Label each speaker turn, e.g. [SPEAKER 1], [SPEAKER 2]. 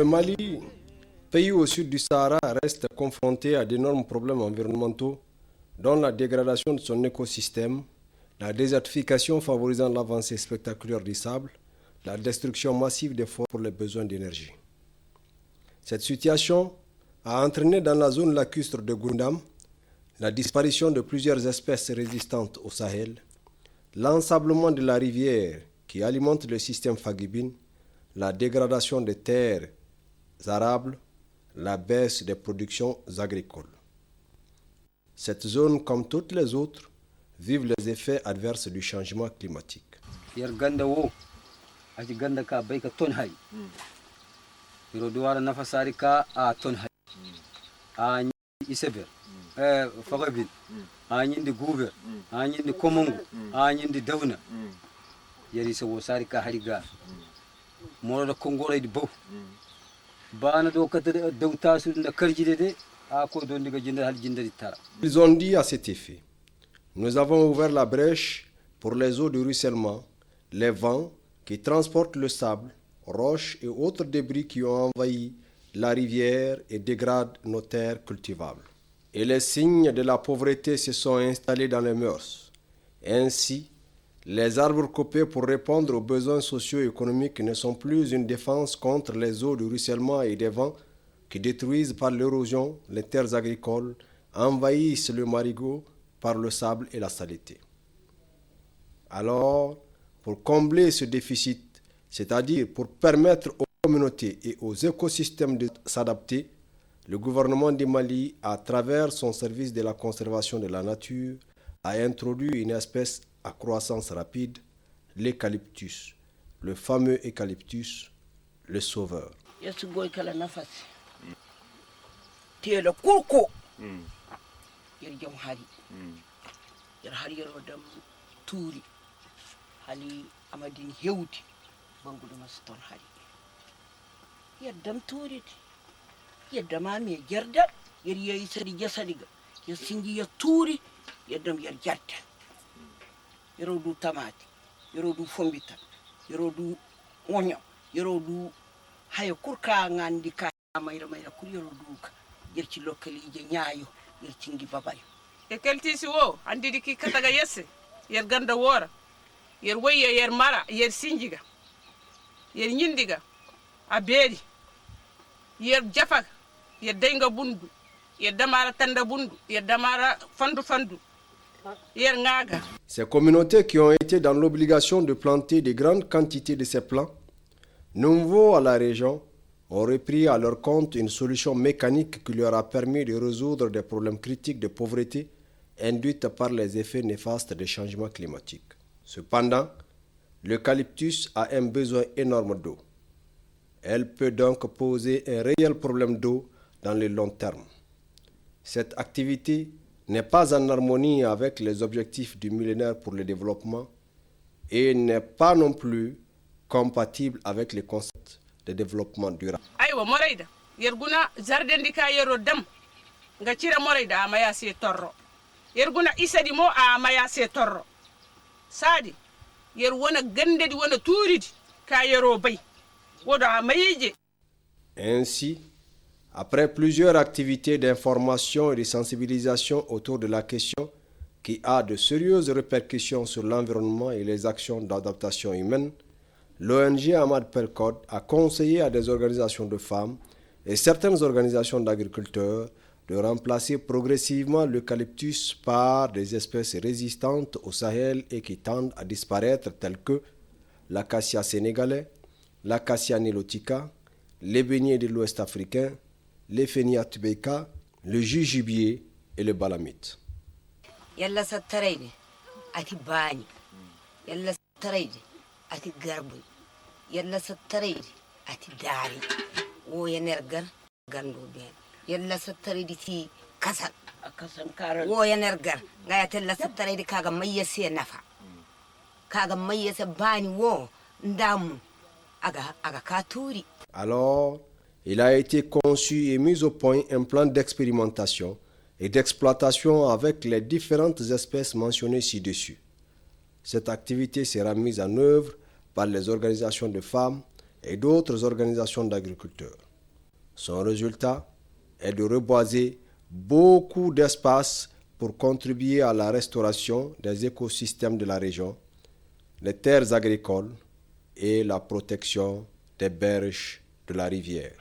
[SPEAKER 1] Le Mali, pays au sud du Sahara, reste confronté à d'énormes problèmes environnementaux, dont la dégradation de son écosystème, la désertification favorisant l'avancée spectaculaire du sable, la destruction massive des forêts pour les besoins d'énergie. Cette situation a entraîné dans la zone lacustre de Goundam la disparition de plusieurs espèces résistantes au Sahel, l'ensablement de la rivière qui alimente le système Fagibine, la dégradation des terres arables, la baisse des productions agricoles. Cette zone, comme toutes les autres, vivent les effets adverses du changement climatique. Ils ont dit à cet effet: nous avons ouvert la brèche pour les eaux de ruissellement, les vents qui transportent le sable, roches et autres débris qui ont envahi la rivière et dégradent nos terres cultivables. Et les signes de la pauvreté se sont installés dans les mœurs. Ainsi, les arbres coupés pour répondre aux besoins socio-économiques ne sont plus une défense contre les eaux de ruissellement et des vents qui détruisent par l'érosion les terres agricoles, envahissent le marigot par le sable et la saleté. Alors, pour combler ce déficit, c'est-à-dire pour permettre aux communautés et aux écosystèmes de s'adapter, le gouvernement du Mali, à travers son service de la conservation de la nature, a introduit une espèce à croissance rapide, l'eucalyptus, le fameux eucalyptus, le sauveur.
[SPEAKER 2] Yerodu tamati, yerodu fombita, yerodu onyo, yerodu hayo kurka ngandi ka mayra kur yerodu ka yerci lokali je nyaayo yerci ngi babayo.
[SPEAKER 3] E keltisi wo andi diki kataga yesse yer ganda wora yer wayya yer mara yer sinjiga yer nyindiga a beedi yer jafa yer denga bundu yer damara tanda bundu yer damara fandu
[SPEAKER 1] Ces communautés qui ont été dans l'obligation de planter de grandes quantités de ces plants, nouveaux à la région, ont repris à leur compte une solution mécanique qui leur a permis de résoudre des problèmes critiques de pauvreté induites par les effets néfastes des changements climatiques. Cependant, l'eucalyptus a un besoin énorme d'eau. Elle peut donc poser un réel problème d'eau dans le long terme. Cette activité n'est pas en harmonie avec les objectifs du millénaire pour le développement et n'est pas non plus compatible avec les concepts de développement durable.
[SPEAKER 3] Aywa moraida yerguna zardendi ka yero dam nga cira moraida amaya se torro yerguna isadi mo amaya se torro sadi yer wona gandedi wona tuuridi ka yero bay wodo amayije.
[SPEAKER 1] Ainsi, après plusieurs activités d'information et de sensibilisation autour de la question qui a de sérieuses répercussions sur l'environnement et les actions d'adaptation humaine, l'ONG Ahmad Pelkod a conseillé à des organisations de femmes et certaines organisations d'agriculteurs de remplacer progressivement l'eucalyptus par des espèces résistantes au Sahel et qui tendent à disparaître telles que l'acacia sénégalais, l'acacia nilotica, l'ébénier de l'Ouest africain, l'Ephenia tubeca, le jujubier et le balamite.
[SPEAKER 2] Yalla sattarayde ati bañi yalla sattarayde ati garbu yalla sattarayde ati daari wo yenergar gandu ben yalla sattarayde ti kasal wo yenergar ngayatella sattarayde kaga mayyese nafa kaga mayyese bañi wo ndamu aga katuri.
[SPEAKER 1] Alors, il a été conçu et mis au point un plan d'expérimentation et d'exploitation avec les différentes espèces mentionnées ci-dessus. Cette activité sera mise en œuvre par les organisations de femmes et d'autres organisations d'agriculteurs. Son résultat est de reboiser beaucoup d'espace pour contribuer à la restauration des écosystèmes de la région, les terres agricoles et la protection des berges de la rivière.